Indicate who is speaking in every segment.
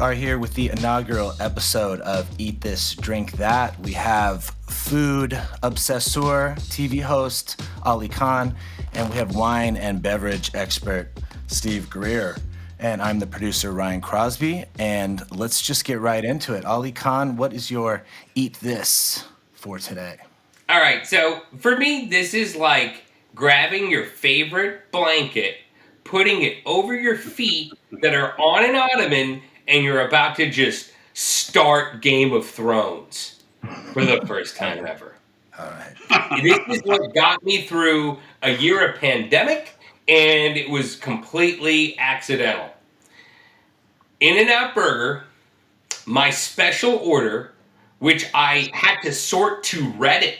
Speaker 1: are here with the inaugural episode of Eat This, Drink That. We have food obsessor, TV host Ali Khan, and we have wine and beverage expert Steve Greer. And I'm the producer, Ryan Crosby, and let's just get right into it. Ali Khan, what is your Eat This for today?
Speaker 2: All right, so for me, this is like grabbing your favorite blanket, putting it over your feet that are on an ottoman, and you're about to just start Game of Thrones for the first time ever.
Speaker 1: All right.
Speaker 2: This is what got me through a year of pandemic, and it was completely accidental. In-N-Out Burger, my special order, which I had to sort to Reddit,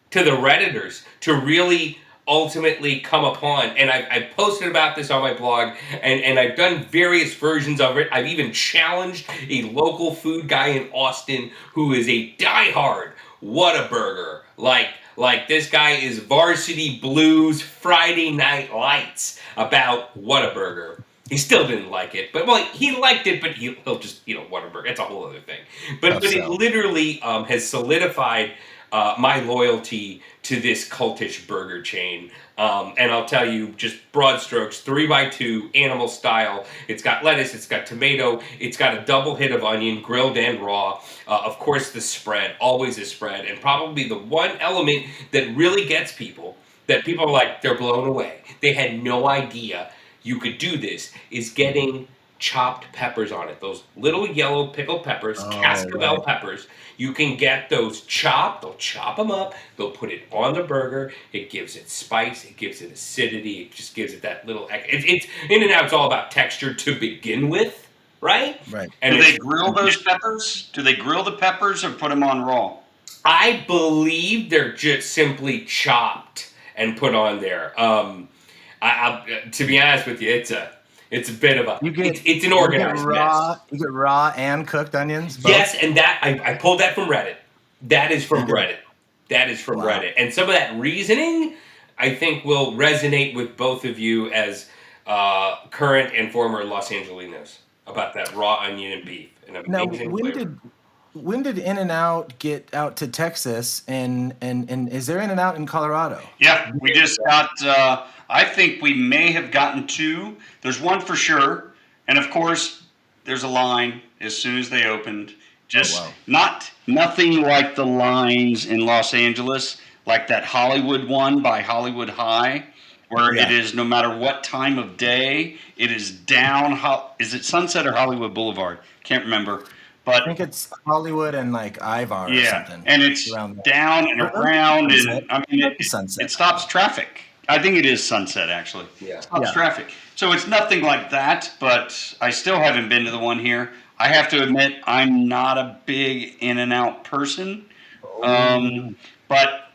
Speaker 2: to the Redditors, to really ultimately come upon. And I posted about this on my blog, and I've done various versions of it. I've even challenged a local food guy in Austin who is a diehard Whataburger. Like this guy is Varsity Blues Friday Night Lights about Whataburger. He still didn't like it, but he liked it, but he'll just Whataburger. It's a whole other thing. But it literally has solidified my loyalty to this cultish burger chain. And I'll tell you, just broad strokes, 3x2, animal style. It's got lettuce, it's got tomato, it's got a double hit of onion, grilled and raw. Of course, the spread, always a spread. And probably the one element that really gets people, that people are like, they're blown away. They had no idea you could do this, is getting chopped peppers on it. Those little yellow pickled peppers, cascabel peppers. You can get those chopped. They'll chop them up. They'll put it on the burger. It gives it spice. It gives it acidity. It just gives it that little... It's In-N-Out, it's all about texture to begin with, right?
Speaker 1: Right.
Speaker 3: And do they grill those peppers? Do they grill the peppers or put them on raw?
Speaker 2: I believe they're just simply chopped and put on there. To be honest with you, it's a bit of a... it's an organized mess.
Speaker 1: You get raw and cooked onions? Both?
Speaker 2: Yes, and that I pulled that from Reddit. That is from Reddit. That is from Reddit. And some of that reasoning, I think, will resonate with both of you as current and former Los Angelinos about that raw onion and beef.
Speaker 1: Now, when did In-N-Out get out to Texas, and is there In-N-Out in Colorado?
Speaker 3: Yeah, we just got... I think we may have gotten two. There's one for sure. And of course, there's a line as soon as they opened. Just nothing like the lines in Los Angeles, like that Hollywood one by Hollywood High, where it is no matter what time of day, it is down. Is it Sunset or Hollywood Boulevard? Can't remember. But
Speaker 1: I think it's Hollywood and like Ivar or something.
Speaker 3: And it's down and around. And I mean, it stops traffic. I think it is Sunset, actually.
Speaker 2: Yeah.
Speaker 3: Stops traffic. So it's nothing like that, but I still haven't been to the one here. I have to admit, I'm not a big In-N-Out person. But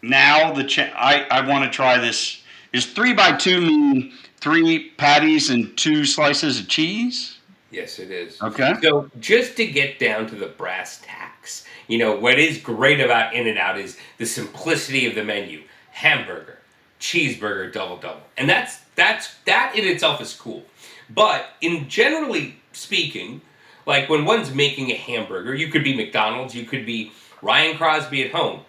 Speaker 3: now I want to try this. Is 3x2 mean 3 patties and 2 slices of cheese?
Speaker 2: Yes, it is.
Speaker 3: Okay.
Speaker 2: So just to get down to the brass tacks, what is great about In-N-Out is the simplicity of the menu. Hamburger, cheeseburger, double. And that in itself is cool. But in generally speaking, like when one's making a hamburger, you could be McDonald's, you could be Ryan Crosby at home.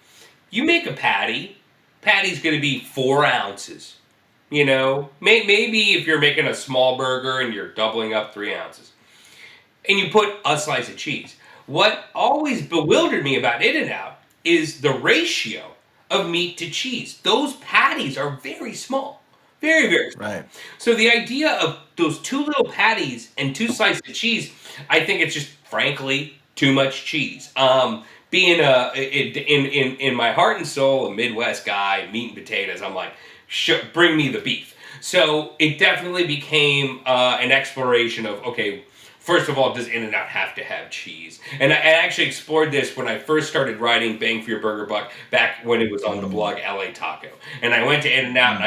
Speaker 2: You make a patty's going to be 4 ounces. Maybe if you're making a small burger and you're doubling up 3 ounces. And you put a slice of cheese. What always bewildered me about In-N-Out is the ratio of meat to cheese. Those patties are very small. Very, very small.
Speaker 1: Right.
Speaker 2: So the idea of those 2 little patties and 2 slices of cheese, I think it's just, frankly, too much cheese. Being in my heart and soul, a Midwest guy, meat and potatoes, I'm like, bring me the beef. So it definitely became an exploration of, okay, first of all, does In-N-Out have to have cheese? And I actually explored this when I first started writing Bang for Your Burger Buck back when it was on the blog LA Taco. And I went to In-N-Out and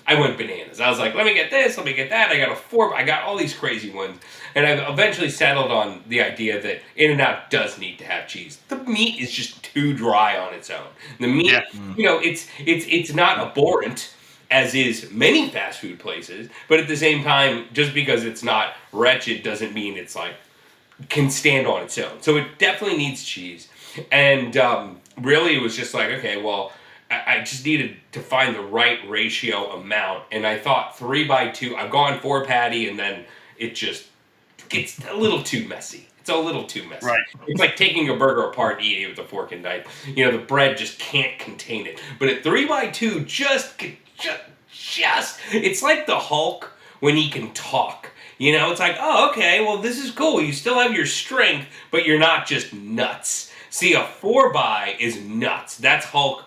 Speaker 2: I went bananas. I was like, let me get this, let me get that. I got all these crazy ones. And I've eventually settled on the idea that In-N-Out does need to have cheese. The meat is just too dry on its own. The meat, it's not abhorrent, as is many fast food places, but at the same time, just because it's not wretched doesn't mean it's like can stand on its own. So it definitely needs cheese. And really, it was just like, okay, well, I just needed to find the right ratio amount. And I thought 3x2, I've gone 4 patty, and then it just gets a little too messy. It's a little too messy.
Speaker 3: Right.
Speaker 2: It's like taking a burger apart and eating it with a fork and knife. The bread just can't contain it. But at 3x2, just it's like the Hulk when he can talk. It's like, oh, okay, well, this is cool. You still have your strength, but you're not just nuts. See, a 4x is nuts. That's Hulk.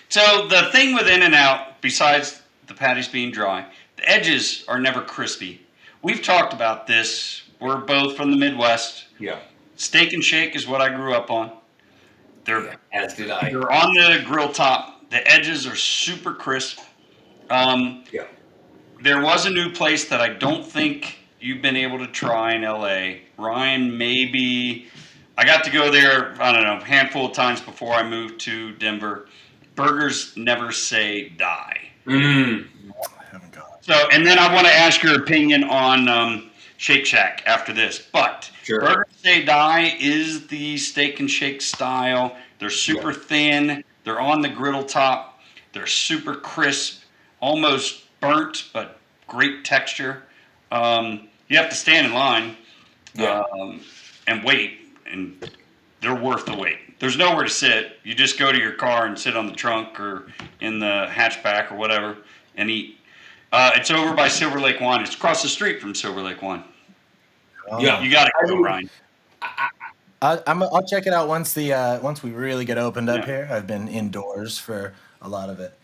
Speaker 3: So the thing with In-N-Out, besides the patties being dry, the edges are never crispy. We've talked about this. We're both from the Midwest.
Speaker 2: Yeah.
Speaker 3: Steak and Shake is what I grew up on.
Speaker 2: As did I.
Speaker 3: They're on the grill top. The edges are super crisp.
Speaker 2: Yeah.
Speaker 3: There was a new place that I don't think you've been able to try in LA. Ryan, maybe. I got to go there, I don't know, a handful of times before I moved to Denver. Burgers never say die.
Speaker 2: Mm.
Speaker 1: I haven't gone.
Speaker 3: So, and then I want to ask your opinion on Shake Shack after this. But
Speaker 2: Sure.
Speaker 3: Burgers Say Die is the Steak and Shake style. They're super thin. They're on the griddle top. They're super crisp, almost burnt, but great texture. You have to stand in line and wait, and they're worth the wait. There's nowhere to sit. You just go to your car and sit on the trunk or in the hatchback or whatever and eat. It's over by Silver Lake Wine. It's across the street from Silver Lake Wine.
Speaker 2: Yeah.
Speaker 3: You got to go, Ryan.
Speaker 1: I'll check it out once we really get opened up here. I've been indoors for a lot of it.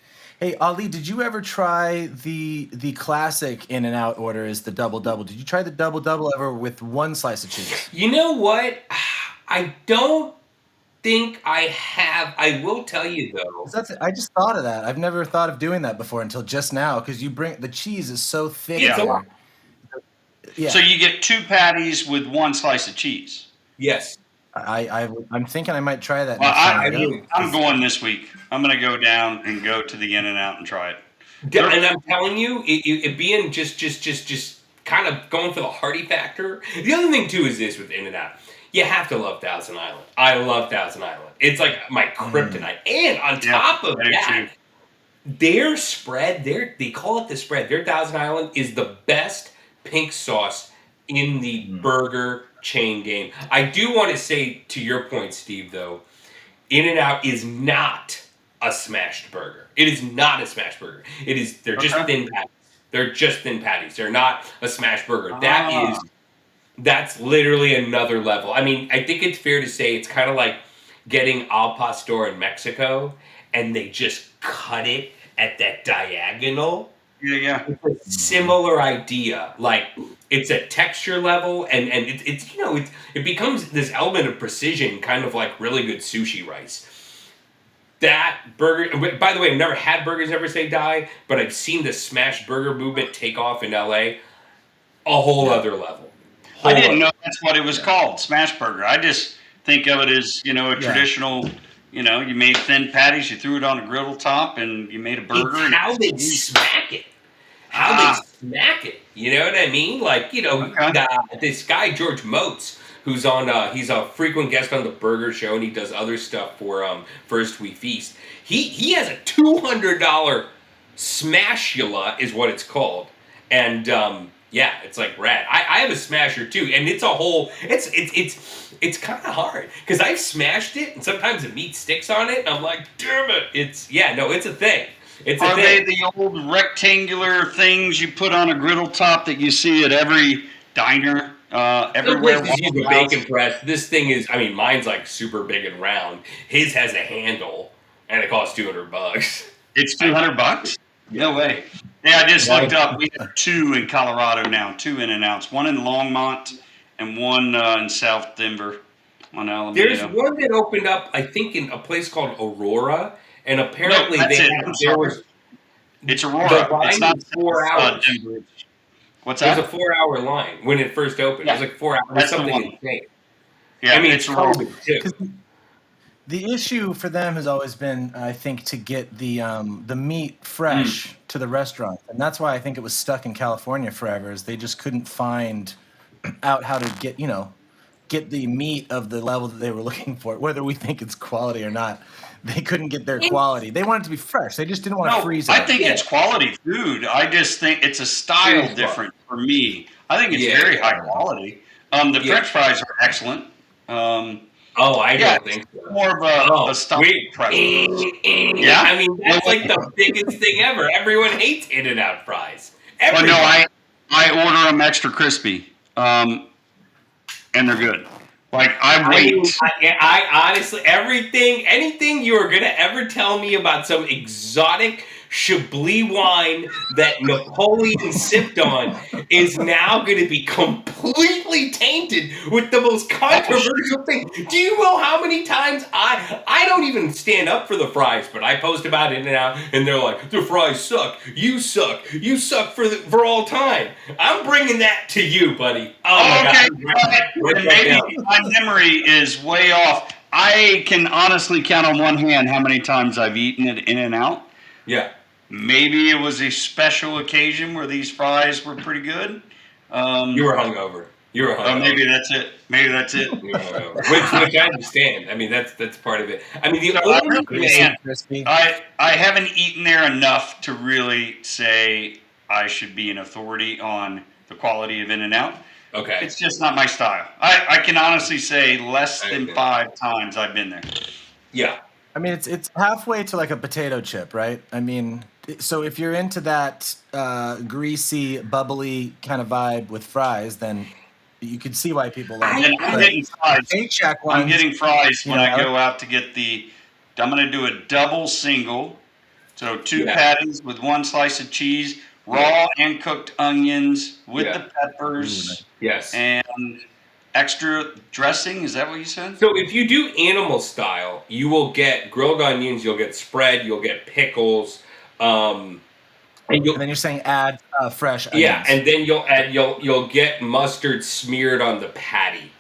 Speaker 1: Hey, Ali, did you ever try the classic In-N-Out order is the double-double? Did you try the double-double ever with one slice of cheese?
Speaker 2: You know what? I don't think I have. I will tell you, though.
Speaker 1: I just thought of that. I've never thought of doing that before until just now because the cheese is so thick.
Speaker 2: It's a lot.
Speaker 1: Yeah.
Speaker 3: So you get 2 patties with 1 slice of cheese.
Speaker 2: Yes.
Speaker 1: I'm thinking I might try that.
Speaker 3: Well,
Speaker 1: next time
Speaker 3: I'm going this week. I'm going to go down and go to the In-N-Out and try it.
Speaker 2: And I'm telling you, it being just kind of going for the hearty factor. The other thing too is this with In-N-Out. You have to love Thousand Island. I love Thousand Island. It's like my kryptonite. And on top of that, their spread, they call it the spread. Their Thousand Island is the best pink sauce in the burger chain game. I do want to say, to your point, Steve, though, In-N-Out is not a smashed burger. It is not a smashed burger. They're just thin patties. They're just thin patties. They're not a smashed burger. That's literally another level. I mean, I think it's fair to say it's kind of like getting al pastor in Mexico, and they just cut it at that diagonal.
Speaker 3: Yeah.
Speaker 2: It's a similar idea. Like, it's a texture level, and it becomes this element of precision, kind of like really good sushi rice. That burger, by the way, I've never had Burgers Never Say Die, but I've seen the smash burger movement take off in LA. A whole other level.
Speaker 3: I didn't know that's what it was called, smash burger. I just think of it as, a traditional, you made thin patties, you threw it on a griddle top, and you made a burger.
Speaker 2: It's how they smack it. They smack it. You know what I mean? Like, this guy, George Motes, who's on, he's a frequent guest on the Burger Show, and he does other stuff for First We Feast. He has a $200 smashula, is what it's called. And, it's like rad. I have a smasher too, and it's a whole, it's kind of hard, because I've smashed it, and sometimes the meat sticks on it, and I'm like, damn it. It's a thing.
Speaker 3: Are they the old rectangular things you put on a griddle top that you see at every diner everywhere?
Speaker 2: Some places use a bacon press. This thing is, mine's like super big and round. His has a handle, and it costs $200.
Speaker 3: It's $200? No way. Yeah, I just looked up. We have 2 in Colorado now, 2 In-N-Outs. One in Longmont and one in South Denver on Alameda.
Speaker 2: There's one that opened up, I think, in a place called Aurora. And apparently
Speaker 3: it's Aurora. It's not
Speaker 2: 4 hours.
Speaker 3: What's that?
Speaker 2: There's a 4-hour line when it first opened.
Speaker 3: Yeah.
Speaker 2: It was like 4 hours.
Speaker 3: That's
Speaker 2: something insane.
Speaker 3: Yeah, it's Aurora
Speaker 1: too. The issue for them has always been, I think, to get the meat fresh to the restaurant, and that's why I think it was stuck in California forever. Is they just couldn't find out how to get the meat of the level that they were looking for, whether we think it's quality or not. They couldn't get their quality. They wanted it to be fresh. They just didn't want to freeze it.
Speaker 3: I think it's quality food. I just think it's a style difference for me. I think it's very high quality. The French fries are excellent.
Speaker 2: I don't think so.
Speaker 3: More of a style preference.
Speaker 2: Yeah, I mean that's like the biggest thing ever. Everyone hates In-N-Out fries.
Speaker 3: Well, no, I order them extra crispy, and they're good. Like I wait.
Speaker 2: I honestly, anything you are gonna ever tell me about some exotic Chablis wine that Napoleon sipped on is now going to be completely tainted with the most controversial thing. Do you know how many times I don't even stand up for the fries, but I post about In-N-Out, and they're like, the fries suck. You suck for all time. I'm bringing that to you, buddy. Oh my God.
Speaker 3: Maybe my memory is way off. I can honestly count on one hand how many times I've eaten it In-N-Out.
Speaker 2: Yeah.
Speaker 3: Maybe it was a special occasion where these fries were pretty good.
Speaker 2: You were hungover.
Speaker 3: Oh, maybe that's it.
Speaker 2: You were hungover. Which I understand. I mean, that's part of it. I mean,
Speaker 3: I haven't eaten there enough to really say I should be an authority on the quality of In-N-Out.
Speaker 2: Okay.
Speaker 3: It's just not my style. I can honestly say less than 5 times I've been there.
Speaker 2: Yeah.
Speaker 1: I mean, it's halfway to like a potato chip, right? I mean, so if you're into that greasy, bubbly kind of vibe with fries, then you can see why people like it.
Speaker 3: I'm getting fries. I'm getting fries when I go out to get I'm going to do a double single. So 2 patties with 1 slice of cheese, raw and cooked onions with the peppers.
Speaker 2: Yes.
Speaker 3: And extra dressing, is that what you said?
Speaker 2: So if you do animal style, you will get grilled onions, you'll get spread, you'll get pickles,
Speaker 1: and then you're saying add fresh onions.
Speaker 2: Yeah, and then you'll get mustard smeared on the patty.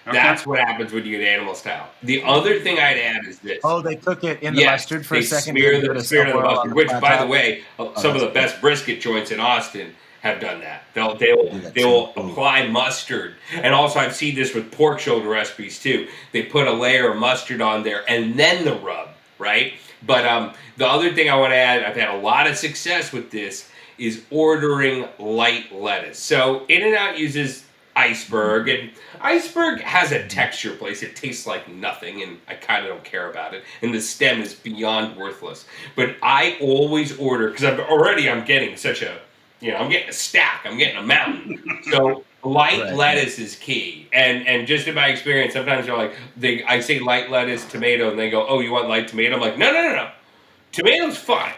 Speaker 2: Okay. That's what happens when you get animal style. The other thing I'd add is this.
Speaker 1: Oh, they cook it in the mustard for a second.
Speaker 2: Smear the mustard, which, by the way, some of the best brisket joints in Austin have done that. They will apply mustard, and also I've seen this with pork shoulder recipes too. They put a layer of mustard on there and then the rub, right? But the other thing I want to add, I've had a lot of success with this, is ordering light lettuce. So In-N-Out uses iceberg, and iceberg has a texture place. It tastes like nothing, and I kind of don't care about it. And the stem is beyond worthless. But I always order, because I'm getting such a, I'm getting a stack. I'm getting a mountain. So light lettuce is key. And just in my experience, sometimes they're like, I say light lettuce, tomato, and they go, oh, you want light tomato? I'm like, no. Tomato's fine.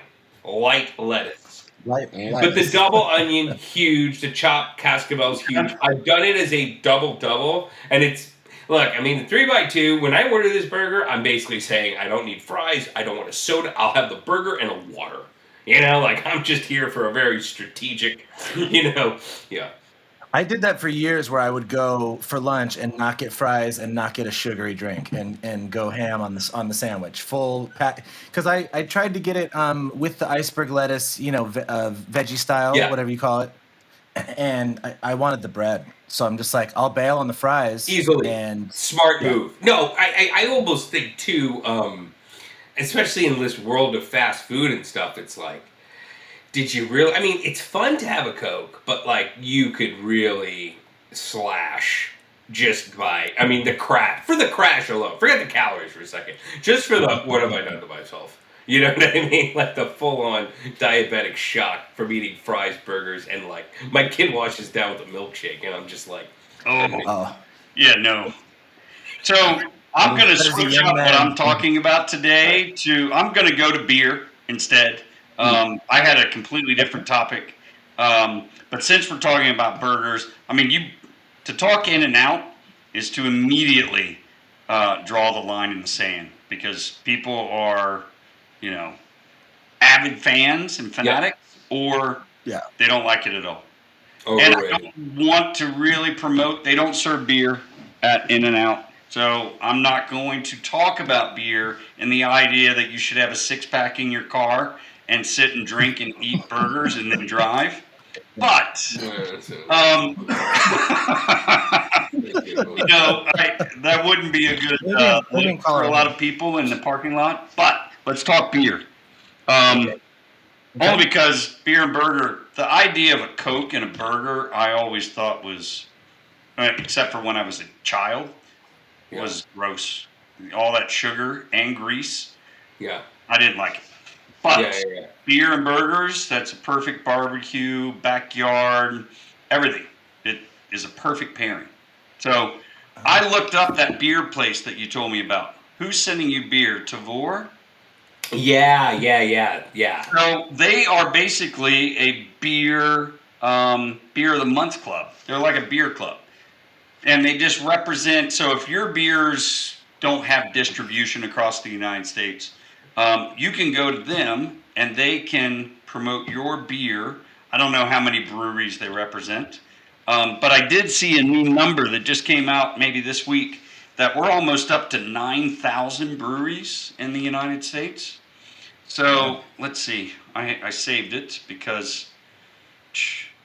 Speaker 2: Light lettuce. But the double onion, huge. The chopped cascabel's huge. I've done it as a double, and it's, look, I mean, the 3x2, when I order this burger, I'm basically saying I don't need fries, I don't want a soda, I'll have the burger and a water. I'm just here for a very strategic, yeah.
Speaker 1: I did that for years where I would go for lunch and not get fries and not get a sugary drink and go ham on the sandwich. Full pack. Because I tried to get it with the iceberg lettuce, veggie style, whatever you call it. And I wanted the bread. So I'm just like, I'll bail on the fries.
Speaker 2: Easily.
Speaker 1: And
Speaker 2: smart move. No, I almost think too, especially in this world of fast food and stuff, it's like, did you really? I mean, it's fun to have a Coke, but you could really slash just by, for the crash alone. Forget the calories for a second. Just for the, what have I done to myself? You know what I mean? Like the full-on diabetic shock from eating fries, burgers, and my kid washes down with a milkshake, and I'm just like,
Speaker 3: yeah, no. So I'm going to switch up what I'm talking about today I'm going to go to beer instead. I had a completely different topic, but since we're talking about burgers, to talk In-N-Out is to immediately draw the line in the sand, because people are, avid fans and fanatics, or they don't like it at all. And I don't want to really promote, they don't serve beer at In-N-Out, so I'm not going to talk about beer and the idea that you should have a 6-pack in your car and sit and drink and eat burgers and then drive. But that wouldn't be a good
Speaker 1: Living in
Speaker 3: look for a lot
Speaker 1: Colorado.
Speaker 3: of people in the parking lot. But let's talk beer.
Speaker 2: Okay.
Speaker 3: Only because beer and burger, the idea of a Coke and a burger, I always thought was, except for when I was a child, was gross. All that sugar and grease,
Speaker 2: Yeah.
Speaker 3: I didn't like it. But
Speaker 2: Yeah.
Speaker 3: beer and burgers, that's a perfect barbecue, backyard, everything. It is a perfect pairing. So I looked up that beer place that you told me about. Who's sending you beer? Tavor?
Speaker 2: Yeah.
Speaker 3: So they are basically a beer of the month club. They're like a beer club, and they just represent. So if your beers don't have distribution across the United States, you can go to them and they can promote your beer. I don't know how many breweries they represent, but I did see a new number that just came out maybe this week that we're almost up to 9,000 breweries in the United States. So let's see. I saved it because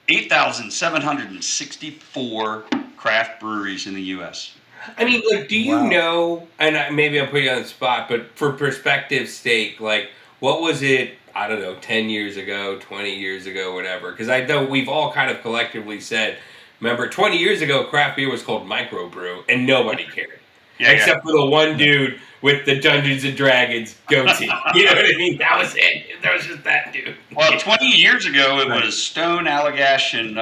Speaker 3: 8,764 craft breweries in the U.S.
Speaker 2: I mean, like, do you know? And maybe I'm putting you on the spot, but for perspective's sake, like, what was it? I don't know, 10 years ago, 20 years ago, whatever. Because I know we've all kind of collectively said, remember, 20 years ago, craft beer was called microbrew, and nobody cared. Except for the one dude with the Dungeons and Dragons goatee. You know what I mean? That was it. That was just that dude.
Speaker 3: Well, 20 years ago, it was Stone, Allagash, and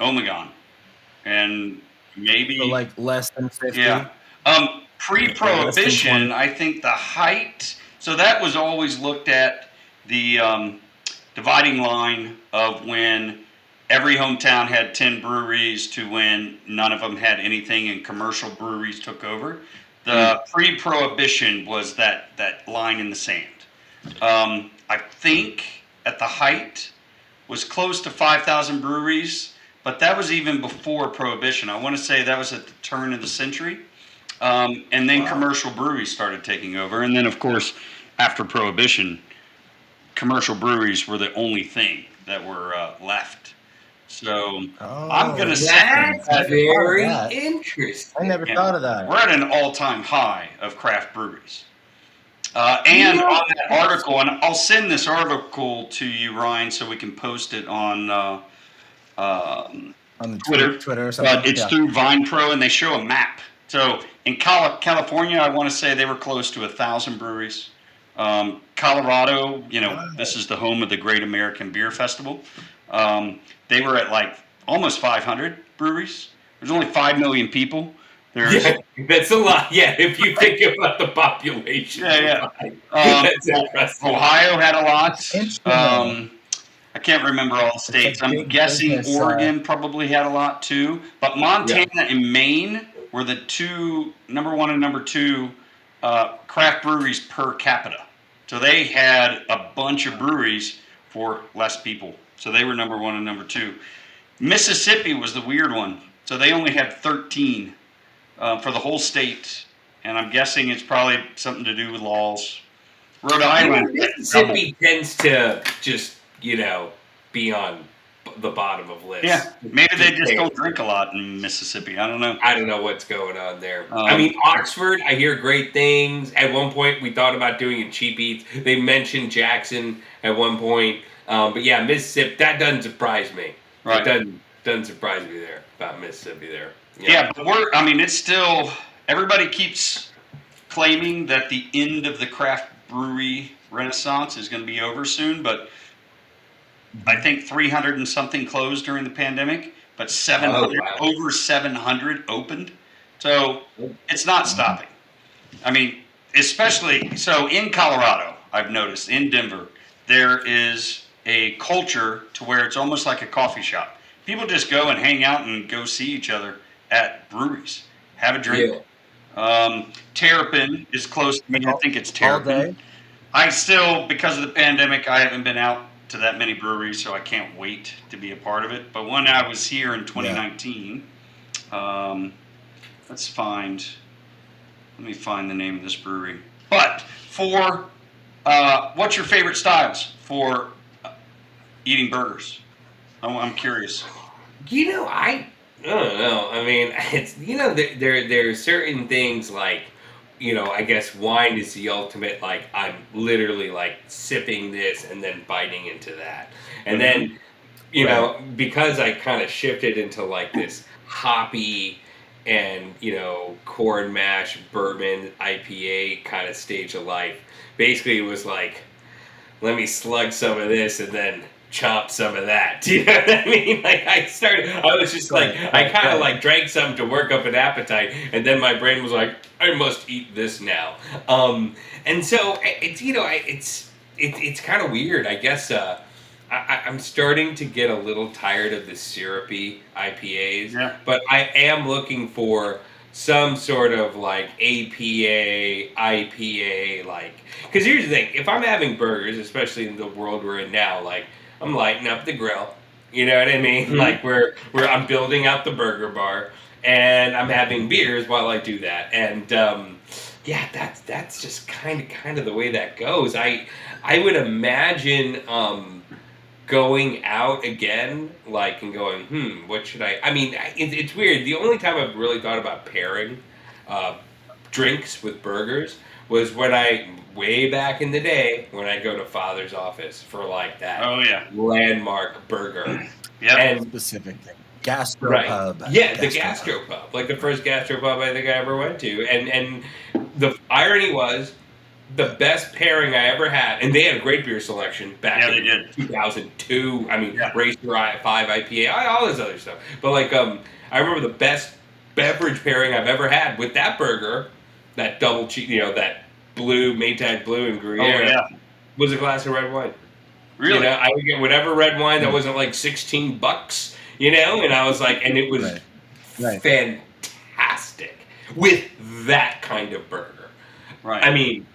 Speaker 3: Omegon. And maybe.
Speaker 1: So like less than 50?
Speaker 3: Yeah. Pre-Prohibition, I think the height. So that was always looked at the dividing line of when every hometown had 10 breweries to when none of them had anything and commercial breweries took over. The pre-Prohibition was that line in the sand. I think at the height was close to 5,000 breweries, but that was even before Prohibition. I want to say that was at the turn of the century. And then commercial breweries started taking over. And then, of course, after Prohibition, commercial breweries were the only thing that were left. So I'm going to say
Speaker 2: that's very interesting.
Speaker 1: I never thought of that.
Speaker 3: We're at an all-time high of craft breweries. And on that article, and I'll send this article to you, Ryan, so we can post it on Twitter or something. But it's through VinePro, and they show a map. So in California, I want to say they were close to 1,000 breweries. Colorado, this is the home of the Great American Beer Festival. They were at like almost 500 breweries. There's only 5 million people.
Speaker 2: That's a lot. Yeah, if you think about the population. That's impressive.
Speaker 3: Ohio had a lot. I can't remember all the states. I'm guessing Oregon probably had a lot too. But Montana and Maine were the number one and number two craft breweries per capita. So they had a bunch of breweries for less people. So they were number one and number two. Mississippi was the weird one. So they only had 13 for the whole state. And I'm guessing it's probably something to do with laws. Rhode Island.
Speaker 2: Mississippi tends to just, be on the bottom of lists.
Speaker 3: Yeah, maybe they just don't drink a lot in Mississippi. I don't know.
Speaker 2: I don't know what's going on there. I mean, Oxford, I hear great things. At one point, we thought about doing a cheap eats. They mentioned Jackson at one point. But yeah, Mississippi, that doesn't surprise me.
Speaker 3: Right.
Speaker 2: It doesn't surprise me there, about Mississippi there.
Speaker 3: Yeah, but it's still, everybody keeps claiming that the end of the craft brewery renaissance is going to be over soon, but I think 300 and something closed during the pandemic, but 700, over 700 opened. So it's not stopping. I mean, especially, so in Colorado, I've noticed, in Denver, there is a culture to where it's almost like a coffee shop. People just go and hang out and go see each other at breweries, have a drink. Terrapin is close to me. I think it's Terrapin. I still, because of the pandemic, I haven't been out to that many breweries, so I can't wait to be a part of it. But when I was here in 2019, let me find the name of this brewery. But for, what's your favorite styles for eating burgers? I'm curious.
Speaker 2: I don't know. I mean, it's there are certain things like I guess wine is the ultimate. Like I'm literally like sipping this and then biting into that, and
Speaker 3: Mm-hmm.
Speaker 2: then
Speaker 1: Right.
Speaker 2: because I kind of shifted into like this hoppy and corn mash bourbon IPA kind of stage of life. Basically, it was like let me slug some of this and then chomp some of that. Do you know what I mean? Like I was just like, I kind of like drank something to work up an appetite, and then my brain was like, I must eat this now. And so it's it's kind of weird, I guess. I'm starting to get a little tired of the syrupy IPAs,
Speaker 3: Yeah.
Speaker 2: but I am looking for some sort of like APA, IPA, like. Because here's the thing: if I'm having burgers, especially in the world we're in now, like I'm lighting up the grill. You know what I mean?
Speaker 3: Mm-hmm.
Speaker 2: Like where I'm building out the burger bar, and I'm having beers while I do that. And yeah, that's just kind of the way that goes. I would imagine. Going out again, like, and going, what should I mean, it's weird. The only time I've really thought about pairing uh, drinks with burgers was when way back in the day, when I go to Father's office for like that
Speaker 3: Oh yeah.
Speaker 2: landmark burger.
Speaker 3: Yep.
Speaker 2: And,
Speaker 1: Specific thing.
Speaker 2: right.
Speaker 1: Gastropub.
Speaker 2: Yeah, the
Speaker 1: Gastropub.
Speaker 2: gastropub, like the first gastropub I think I ever went to. And the irony was, the best pairing I ever had, and they had a great beer selection back
Speaker 3: Yeah, they
Speaker 2: in
Speaker 3: did.
Speaker 2: 2002. I mean,
Speaker 3: Yeah.
Speaker 2: Racer 5 IPA, all this other stuff. But like, I remember the best beverage pairing I've ever had with that burger, that double cheese, that blue Maytag Blue and
Speaker 3: Oh
Speaker 2: Gruyere,
Speaker 3: yeah.
Speaker 2: was a glass of red wine.
Speaker 3: Really?
Speaker 2: I would get whatever red wine that
Speaker 1: Mm.
Speaker 2: wasn't like $16. And I was like, and it was
Speaker 1: Right. Right.
Speaker 2: fantastic with that kind of burger.
Speaker 3: Right.
Speaker 2: I mean,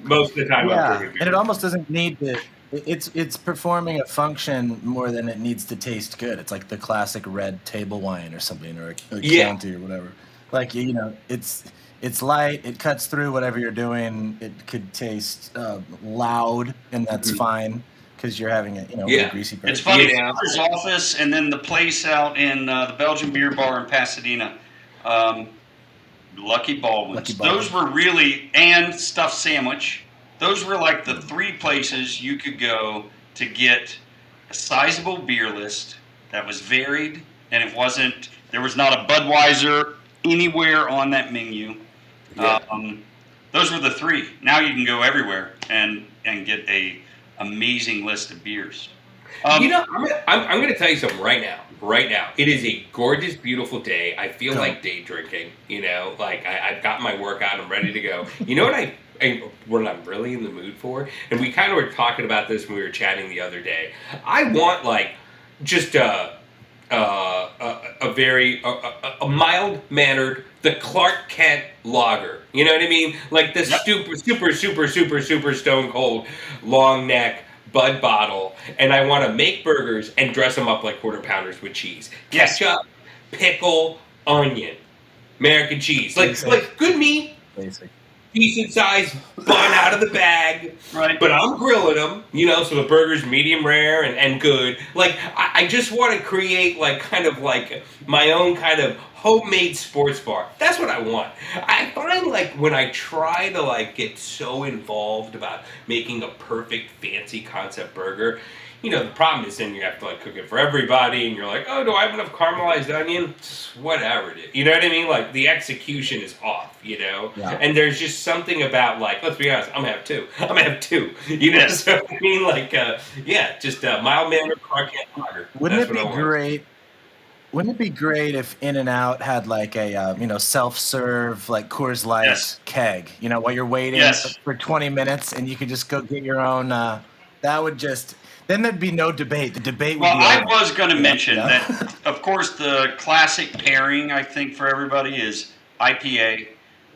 Speaker 2: most of the time I'm
Speaker 1: Yeah,
Speaker 2: drinking beer.
Speaker 1: and it almost doesn't need to. It's performing a function more than it needs to taste good. It's like the classic red table wine or something, or a
Speaker 2: Yeah.
Speaker 1: Chianti or whatever. Like it's light. It cuts through whatever you're doing. It could taste loud, and that's
Speaker 2: Mhm.
Speaker 1: fine because you're having it, with a
Speaker 2: Yeah.
Speaker 1: greasy
Speaker 3: It's
Speaker 1: burger.
Speaker 3: funny. Father's office, and then the place out in the Belgian Beer Bar in Pasadena, Lucky Baldwin's.
Speaker 1: Lucky Baldwin.
Speaker 3: Those were really, and Stuffed Sandwich. Those were like the three places you could go to get a sizable beer list that was varied, and there was not a Budweiser anywhere on that menu.
Speaker 2: Yeah.
Speaker 3: Those were the three. Now you can go everywhere and get a amazing list of beers.
Speaker 2: I'm gonna tell you something right now. Right now, it is a gorgeous, beautiful day. I feel
Speaker 1: Go.
Speaker 2: like day drinking. Like I've got my workout. I'm ready to go. You know what I'm really in the mood for? And we kind of were talking about this when we were chatting the other day. I want like just a very mild mannered, the Clark Kent lager. You know what I mean? Like the super stone cold long neck Bud bottle, and I want to make burgers and dress them up like quarter pounders with cheese,
Speaker 3: Yes.
Speaker 2: ketchup, pickle, onion, American cheese,
Speaker 1: Basic.
Speaker 2: like good meat,
Speaker 1: Basic.
Speaker 2: decent size, bun out of the bag.
Speaker 3: Right.
Speaker 2: But I'm grilling them, so the burger's medium rare and good. Like, I just want to create, like, kind of like my own kind of homemade sports bar. That's what I want. I find, like, when I try to, like, get so involved about making a perfect fancy concept burger, the problem is then you have to like cook it for everybody, and you're like, oh, do I have enough caramelized onion? Whatever it is. You know what I mean? Like the execution is off,
Speaker 1: Yeah.
Speaker 2: And there's just something about like, let's be honest, I'm gonna have two.
Speaker 3: Yes.
Speaker 2: So I mean, like, just mild mannered Clark Kent lager.
Speaker 1: Wouldn't
Speaker 2: That's
Speaker 1: it be
Speaker 2: what I want.
Speaker 1: great? Wouldn't it be great if In-N-Out had like a self-serve like Coors Light
Speaker 3: Yes.
Speaker 1: keg? While you're waiting
Speaker 3: Yes.
Speaker 1: for 20 minutes, and you could just go get your own. That would just then there'd be no debate. The debate would
Speaker 3: Well,
Speaker 1: be
Speaker 3: I
Speaker 1: over.
Speaker 3: was going to mention
Speaker 1: Yeah.
Speaker 3: that, of course, the classic pairing, I think, for everybody is IPA,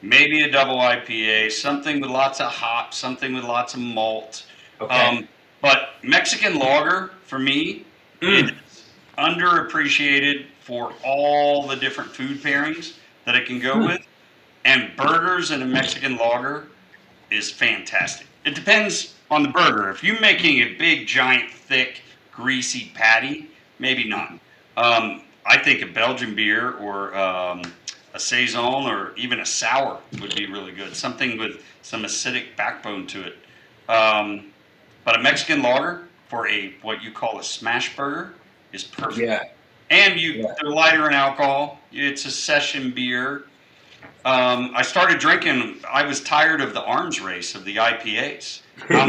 Speaker 3: maybe a double IPA, something with lots of hops, something with lots of malt.
Speaker 2: Okay.
Speaker 3: But Mexican lager, for me, is underappreciated for all the different food pairings that it can go with. And burgers and a Mexican lager is fantastic. It depends on the burger. If you're making a big, giant, thick, greasy patty, maybe not. I think a Belgian beer or a saison or even a sour would be really good. Something with some acidic backbone to it. Um, but a Mexican lager for a what you call a smash burger is perfect.
Speaker 2: Yeah.
Speaker 3: And
Speaker 2: Yeah.
Speaker 3: they're lighter in alcohol. It's a session beer. I started drinking. I was tired of the arms race of the IPAs. How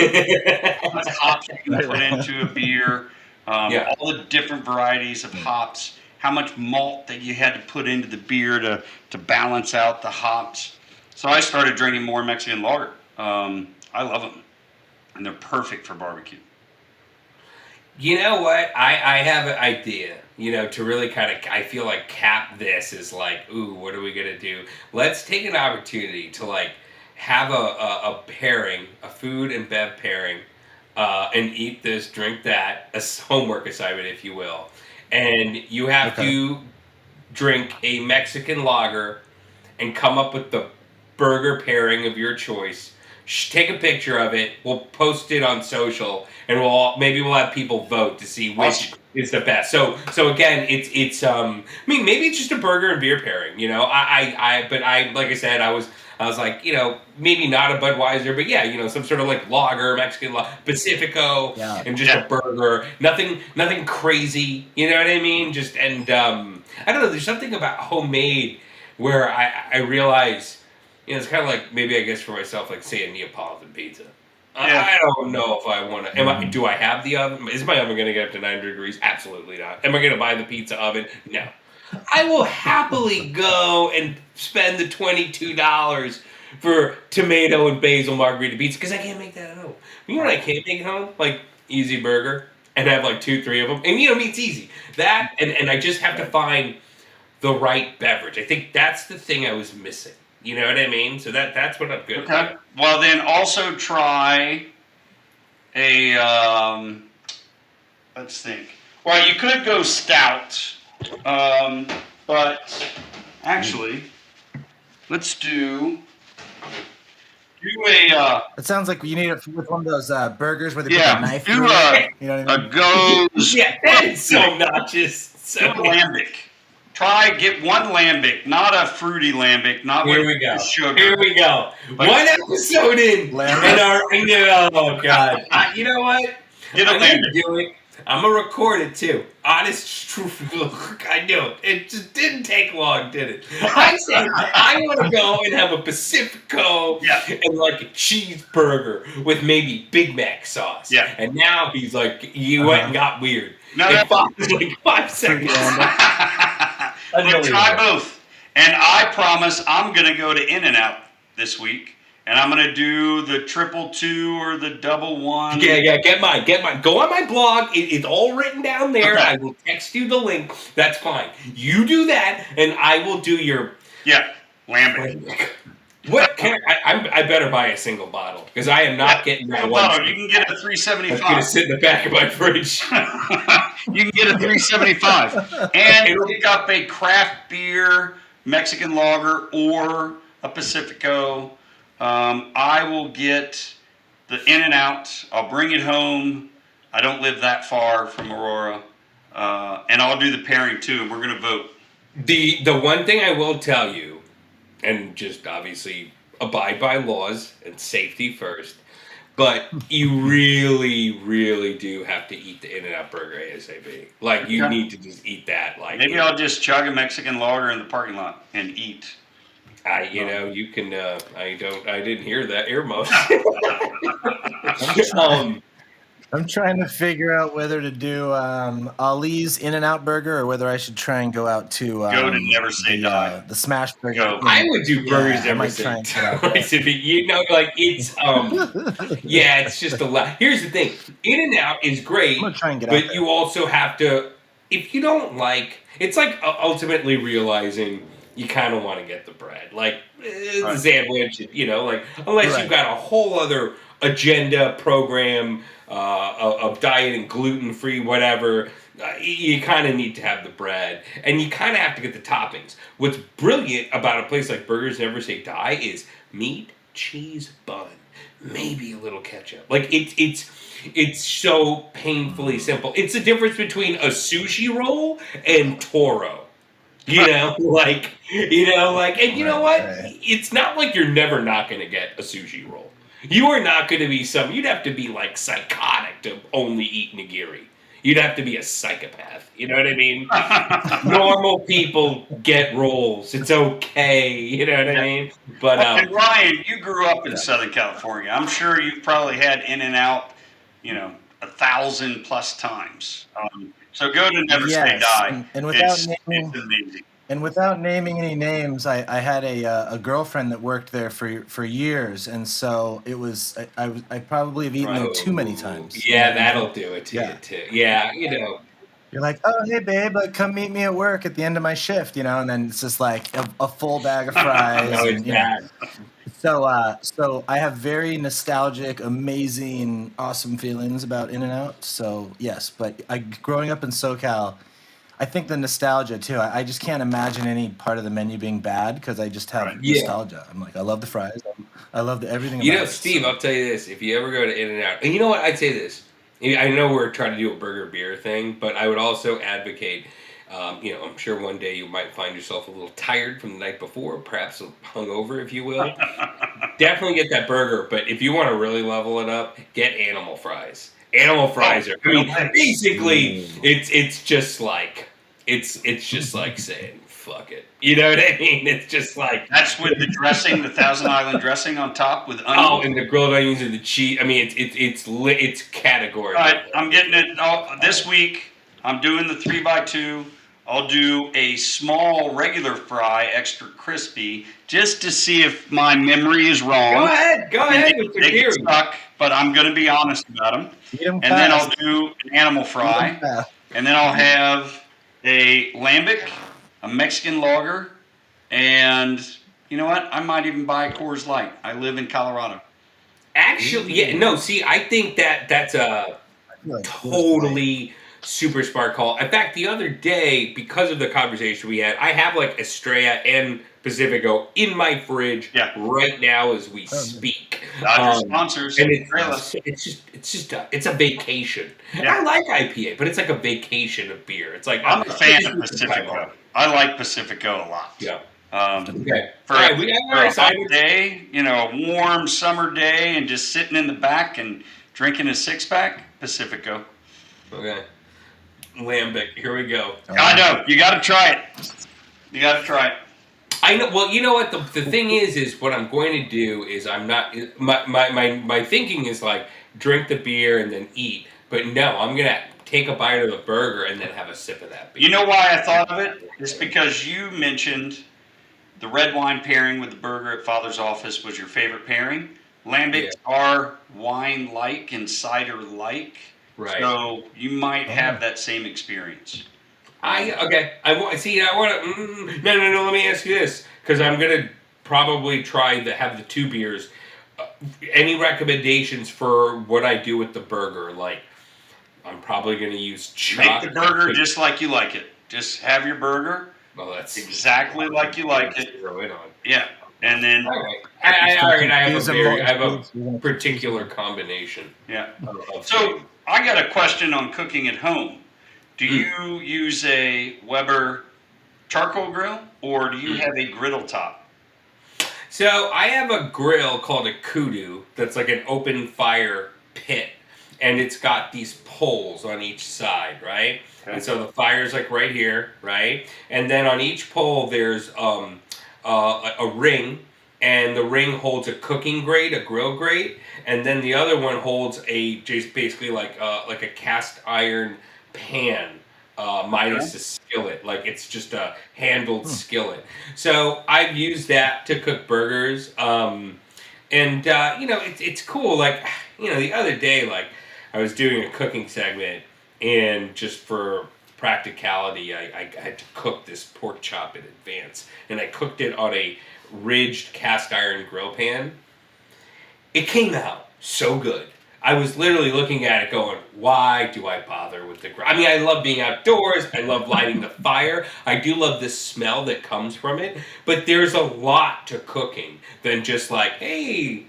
Speaker 3: much hops you can put into a beer,
Speaker 2: Yeah.
Speaker 3: all the different varieties of hops, how much malt that you had to put into the beer to balance out the hops. So I started drinking more Mexican lager. I love them, and they're perfect for barbecue.
Speaker 2: You know what? I have an idea. To really kind of, I feel like cap this is like, ooh, what are we gonna do? Let's take an opportunity to like have a pairing, a food and bev pairing, and eat this, drink that, a homework assignment, if you will. And you have
Speaker 1: Okay.
Speaker 2: to drink a Mexican lager and come up with the burger pairing of your choice. Take a picture of it. We'll post it on social, and we'll have people vote to see which is the best. So again, it's I mean, maybe it's just a burger and beer pairing. But like I said, I was like, maybe not a Budweiser, but yeah, some sort of like lager, Mexican Pacifico,
Speaker 1: Yeah.
Speaker 2: and just a burger. Nothing crazy. You know what I mean? Just I don't know. There's something about homemade where I realize, it's kind of like maybe I guess for myself, like say a Neapolitan pizza.
Speaker 3: Yeah.
Speaker 2: I don't know if I want to. Do I have the oven? Is my oven going to get up to 900 degrees? Absolutely not. Am I going to buy the pizza oven? No. I will happily go and spend the $22 for tomato and basil margarita pizza because I can't make that at home. You know what I can't make at home? Like Easy Burger and have like 2-3 of them. And it's easy. That and I just have to find the right beverage. I think that's the thing I was missing. You know what I mean? So that's what I'm good
Speaker 3: Okay.
Speaker 2: at.
Speaker 3: Well, then also try a. Let's think. Well, you could go stout, but actually, let's do a.
Speaker 1: It sounds like you need it with one of those burgers where they put
Speaker 3: Yeah,
Speaker 1: the knife
Speaker 3: do
Speaker 1: through it. You know what I mean?
Speaker 3: a goes.
Speaker 2: Yeah, that is so obnoxious.
Speaker 3: Do a lambic. Get one lambic, not a fruity lambic, not
Speaker 2: Here
Speaker 3: with
Speaker 2: we go.
Speaker 3: sugar.
Speaker 2: Here we go.
Speaker 3: Like-
Speaker 2: One episode in, and oh god. You know what?
Speaker 3: Get a
Speaker 2: I'm gonna
Speaker 3: lambic.
Speaker 2: do it. I'm gonna record it too. Honest truth. I knew it. It just didn't take long, did it? I said I want to go and have a Pacifico and like a cheeseburger with maybe Big Mac sauce.
Speaker 3: Yeah.
Speaker 2: And now he's like, you went and got weird.
Speaker 3: No,
Speaker 2: It was like 5 seconds.
Speaker 3: But try both. And I promise I'm going to go to In-N-Out this week. And I'm going to do the 222 or the 111.
Speaker 2: Yeah, get mine. Go on my blog. It's all written down there.
Speaker 3: Okay.
Speaker 2: I will text you the link. That's fine. You do that, and I will do your...
Speaker 3: Yeah, lambic.
Speaker 2: What can I better buy a single bottle, because I am not getting that one.
Speaker 3: Bottle. You can get a
Speaker 2: It's
Speaker 3: 375.
Speaker 2: going to sit in the back of my fridge.
Speaker 3: You can get a 375 and pick up a craft beer, Mexican lager, or a Pacifico. I will get the In-N-Out. I'll bring it home. I don't live that far from Aurora. And I'll do the pairing too, and we're going to vote.
Speaker 2: The one thing I will tell you, and just obviously abide by laws and safety first, but you really, really do have to eat the In-N-Out burger ASAP. Like, you need to just eat that. Like,
Speaker 3: Maybe I'll just chug a Mexican lager in the parking lot and eat.
Speaker 2: You can. I didn't hear that earmuffs.
Speaker 1: I'm trying to figure out whether to do Ali's In-N-Out burger or whether I should try and go out to
Speaker 3: Go to Never Say Die.
Speaker 1: The smash burger.
Speaker 3: Go.
Speaker 2: I would do burgers
Speaker 1: I
Speaker 2: every
Speaker 1: might try and get out there.
Speaker 2: it's just a lot. Here's the thing: In-N-Out is great,
Speaker 1: I'm gonna try and get out
Speaker 2: but
Speaker 1: there.
Speaker 2: you also have to. If you don't like, it's like ultimately realizing you kind of want to get the bread, like the sandwich. Unless you've got a whole other agenda program of diet and gluten-free whatever, you kind of need to have the bread, and you kind of have to get the toppings. What's brilliant about a place like Burgers Never Say Die is meat, cheese, bun. maybe a little ketchup. Like it's so painfully simple. It's the difference between a sushi roll and Toro. And you know what?
Speaker 1: Right.
Speaker 2: It's not like you're never not going to get a sushi roll. You are not going to be you'd have to be like psychotic to only eat nigiri. You'd have to be a psychopath. You know what I mean? Normal people get rolls. It's okay. You know what I mean? But
Speaker 3: And Ryan, you grew up in Southern California. I'm sure you've probably had In-N-Out, 1,000+ times. So go to Never Say
Speaker 1: Yes,
Speaker 3: Die.
Speaker 1: and
Speaker 3: It's amazing.
Speaker 1: without naming any names, I had a girlfriend that worked there for years, and so it was I probably have eaten there too many times.
Speaker 2: Yeah, that'll do it to you too. Yeah,
Speaker 1: You're like, oh hey babe, like come meet me at work at the end of my shift, and then it's just like a full bag of fries,
Speaker 2: no, it's
Speaker 1: and
Speaker 2: bad.
Speaker 1: So I have very nostalgic, amazing, awesome feelings about In-N-Out. So yes, but growing up in SoCal, I think the nostalgia too. I just can't imagine any part of the menu being bad because I just have
Speaker 3: Right.
Speaker 2: Yeah.
Speaker 1: nostalgia. I'm like, I love the fries. I love everything about it.
Speaker 2: Steve,
Speaker 1: so.
Speaker 2: I'll tell you this: if you ever go to In-N-Out, and you know what, I'd say this. I know we're trying to do a burger beer thing, but I would also advocate. I'm sure one day you might find yourself a little tired from the night before, perhaps hungover, if you will. Definitely get that burger, but if you want to really level it up, get animal fries. Animal fries are. I mean, basically, it's just like it's just like saying fuck it. You know what I mean? It's just like
Speaker 3: That's with the dressing, the Thousand Island dressing on top with onions.
Speaker 2: oh, and the grilled onions and the cheese. I mean, it's category.
Speaker 3: All right, I'm getting it this week. I'm doing the 3x2. I'll do a small regular fry, extra crispy, just to see if my memory is wrong.
Speaker 2: Go ahead with your
Speaker 3: They
Speaker 2: theory.
Speaker 3: can suck, but I'm going to be honest about them.
Speaker 1: Eat 'em
Speaker 3: And then I'll
Speaker 1: fast.
Speaker 3: do an animal
Speaker 1: Eat 'em
Speaker 3: fry,
Speaker 1: fast.
Speaker 3: and then I'll have a lambic, a Mexican lager, and you know what? I might even buy a Coors Light. I live in Colorado.
Speaker 2: Actually, yeah, no. See, I think that's a
Speaker 1: I feel like
Speaker 2: totally super smart call. In fact, the other day, because of the conversation we had, I have like Estrella and Pacifico in my fridge right now as we speak.
Speaker 3: Dodger sponsors.
Speaker 2: And it's a vacation.
Speaker 3: Yeah.
Speaker 2: I like IPA, but it's like a vacation of beer. It's like
Speaker 3: I'm a fan of
Speaker 2: this is
Speaker 3: Pacifico. I like Pacifico a lot.
Speaker 2: Yeah.
Speaker 3: Okay.
Speaker 2: All right, we got
Speaker 3: For
Speaker 2: our
Speaker 3: a hot
Speaker 2: assignments.
Speaker 3: day, a warm summer day, and just sitting in the back and drinking a 6-pack, Pacifico.
Speaker 2: Okay. Lambic, here we go.
Speaker 3: I know. You got to try it. You got to try it.
Speaker 2: I know. Well, you know what? The thing is what I'm going to do is I'm not. My thinking is like drink the beer and then eat. But no, I'm gonna take a bite of the burger and then have a sip of that beer.
Speaker 3: You know why I thought of it? It's because you mentioned the red wine pairing with the burger at Father's office was your favorite pairing. Lambics are wine-like and cider-like.
Speaker 2: Right.
Speaker 3: So you might have that same experience.
Speaker 2: I want to. No. Let me ask you this, because I'm gonna probably try to have the two beers. Any recommendations for what I do with the burger? Like, I'm probably gonna use chocolate.
Speaker 3: Make the burger just like you like it. Just have your burger.
Speaker 2: Well, that's
Speaker 3: exactly like you like it.
Speaker 2: Throw it on.
Speaker 3: Yeah, and then
Speaker 2: all right. I have a particular combination.
Speaker 3: Yeah. So I got a question on cooking at home. Do you use a Weber charcoal grill or do you have a griddle top?
Speaker 2: So I have a grill called a kudu that's like an open fire pit, and it's got these poles on each side, right? Okay. And so the fire's like right here, right? And then on each pole there's a ring, and the ring holds a cooking grate, a grill grate, and then the other one holds just basically like a cast iron pan minus a skillet. Like it's just a handled skillet. So I've used that to cook burgers. It's cool. Like, the other day, like I was doing a cooking segment, and just for practicality, I had to cook this pork chop in advance, and I cooked it on a ridged cast iron grill pan. It came out so good. I was literally looking at it going, why do I bother with the grill? I mean, I love being outdoors. I love lighting the fire. I do love the smell that comes from it. But there's a lot to cooking than just like, hey,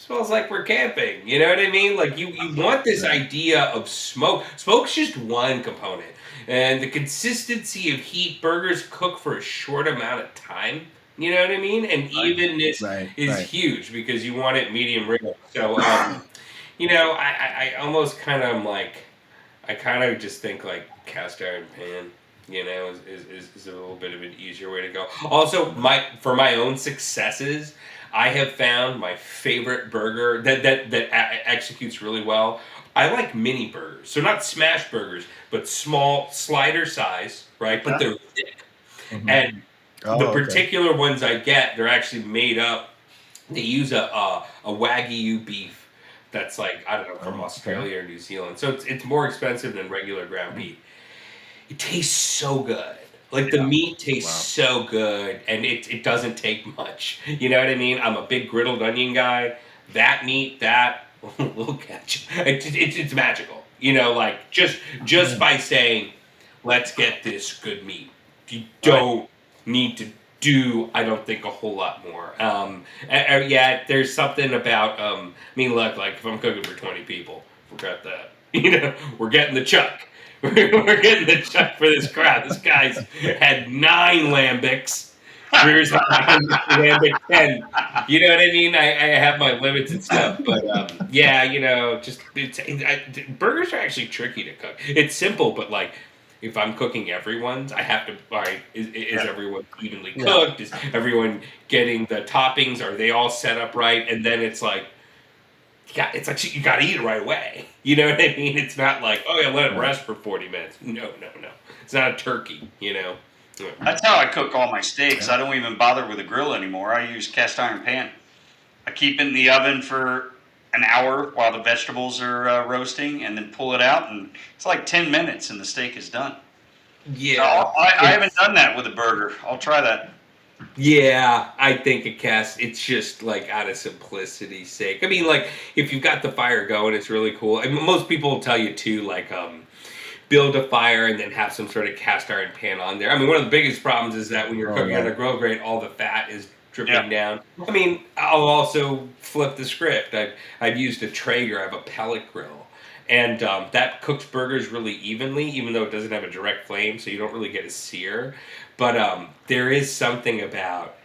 Speaker 2: smells like we're camping. You know what I mean? Like you want this idea of smoke. Smoke's just one component. And the consistency of heat, burgers cook for a short amount of time. You know what I mean? And evenness is huge because you want it medium rare. So, I almost kind of am like, I kind of just think like cast iron pan, is a little bit of an easier way to go. Also, for my own successes, I have found my favorite burger that executes really well. I like mini burgers, so not smash burgers, but small slider size, right? But they're thick, and the particular ones I get, they're actually made up. They use a Wagyu beef that's like, I don't know, from Australia or New Zealand. So it's more expensive than regular ground beef. It tastes so good. Like the meat tastes so good, and it doesn't take much. You know what I mean? I'm a big griddled onion guy. That meat, that little ketchup, it's magical. Like just by saying, let's get this good meat. You don't need to do, I don't think, a whole lot more. Yeah, there's something about, look, like if I'm cooking for 20 people, forget that. We're getting the chuck. We're getting the chuck for this crowd. This guy's had 9 lambics. Here's lambic 10. You know what I mean? I have my limits and stuff, but burgers are actually tricky to cook. It's simple, but like, if I'm cooking everyone's, I have to. All right, is everyone evenly cooked? Is everyone getting the toppings? Are they all set up right? And then it's like, it's like you got to eat it right away. You know what I mean? It's not like, oh yeah, let it rest for 40 minutes. No. It's not a turkey.
Speaker 3: That's how I cook all my steaks. I don't even bother with a grill anymore. I use cast iron pan. I keep it in the oven for an hour while the vegetables are roasting, and then pull it out, and it's like 10 minutes, and the steak is done.
Speaker 2: Yeah,
Speaker 3: so I haven't done that with a burger. I'll try that.
Speaker 2: Yeah, I think it's just like out of simplicity's sake. I mean, like if you've got the fire going, it's really cool. I mean, most people will tell you too, like build a fire and then have some sort of cast iron pan on there. I mean, one of the biggest problems is that when you're cooking on a grill grate, all the fat is dripping down. I mean, I'll also flip the script. I've used a Traeger. I have a pellet grill. And that cooks burgers really evenly, even though it doesn't have a direct flame, so you don't really get a sear. But there is something about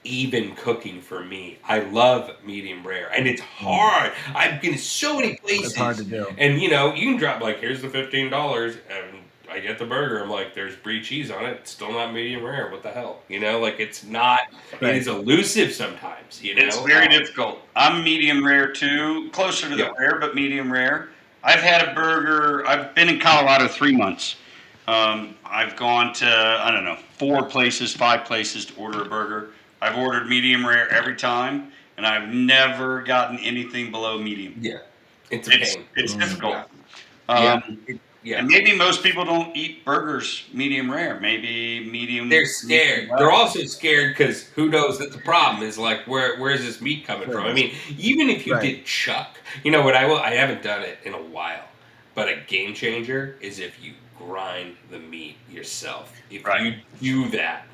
Speaker 2: even cooking for me. I love medium rare, and it's hard. I've been so many places.
Speaker 1: It's hard to do.
Speaker 2: And you can drop like, here's the $15, and I get the burger. I'm like, there's brie cheese on it. It's still not medium rare. What the hell? Like it's not. It is elusive sometimes.
Speaker 3: It's very difficult. I'm medium rare too, closer to the rare, but medium rare. I've had a burger. I've been in Colorado 3 months. I've gone to 4 places, 5 places to order a burger. I've ordered medium rare every time, and I've never gotten anything below medium.
Speaker 2: Yeah, it's a pain.
Speaker 3: It's difficult.
Speaker 2: Yeah.
Speaker 3: And maybe most people don't eat burgers medium rare. Maybe medium.
Speaker 2: They're scared. They're also scared because who knows that the problem is like, where's this meat coming from? I mean, even if you did chuck, what I haven't done it in a while, but a game changer is if you grind the meat yourself. If you do that,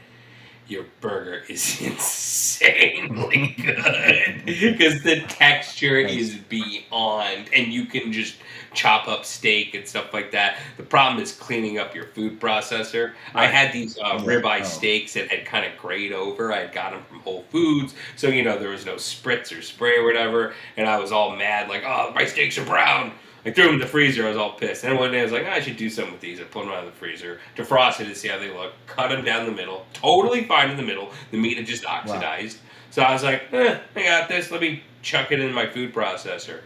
Speaker 2: your burger is insanely good because the texture is beyond, and you can just chop up steak and stuff like that. The problem is cleaning up your food processor. I had these ribeye steaks that had kind of grayed over. I had got them from Whole Foods, so there was no spritz or spray or whatever, and I was all mad, like, oh, my steaks are brown. I threw them in the freezer. I was all pissed. And one day I was like, I should do something with these. I put them out of the freezer, defrosted to see how they look, cut them down the middle. Totally fine in the middle. The meat had just oxidized. So I was like, I got this. Let me chuck it in my food processor.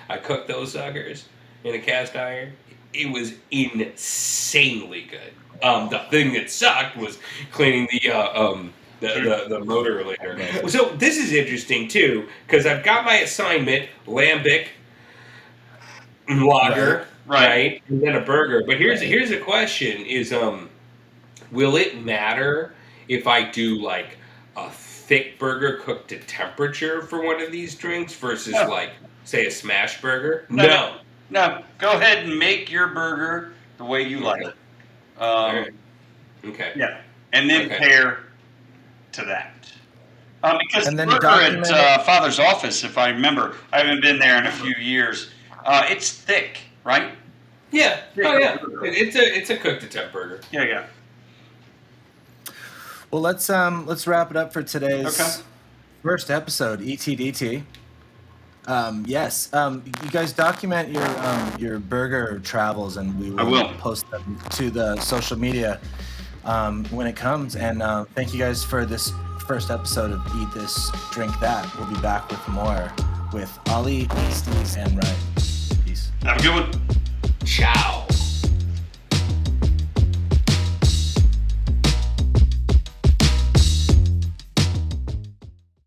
Speaker 2: I cooked those suckers in a cast iron. It was insanely good. The thing that sucked was cleaning the motor later. So this is interesting too, because I've got my assignment, lambic, lager, right? And then a burger. But here's a question: is will it matter if I do like a thick burger cooked to temperature for one of these drinks versus like, say, a smash burger? No.
Speaker 3: Go ahead and make your burger the way you like it.
Speaker 2: Okay.
Speaker 3: Yeah, and then pair to that. Because
Speaker 1: And
Speaker 3: the
Speaker 1: then you
Speaker 3: burger
Speaker 1: document
Speaker 3: at Father's office, if I remember, I haven't been there in a few years. It's thick, right?
Speaker 2: Yeah. Oh yeah.
Speaker 3: Burger.
Speaker 2: It's a cooked to temp burger.
Speaker 3: Yeah.
Speaker 1: Well, let's wrap it up for today's
Speaker 3: Okay.
Speaker 1: first episode, ETDT. Yes, you guys document your burger travels, and we
Speaker 3: I will.
Speaker 1: post them to the social media when it comes. And thank you guys for this first episode of Eat This, Drink That. We'll be back with more with Ollie, Steve, and Ryan. Peace.
Speaker 3: Have a good one.
Speaker 2: Ciao.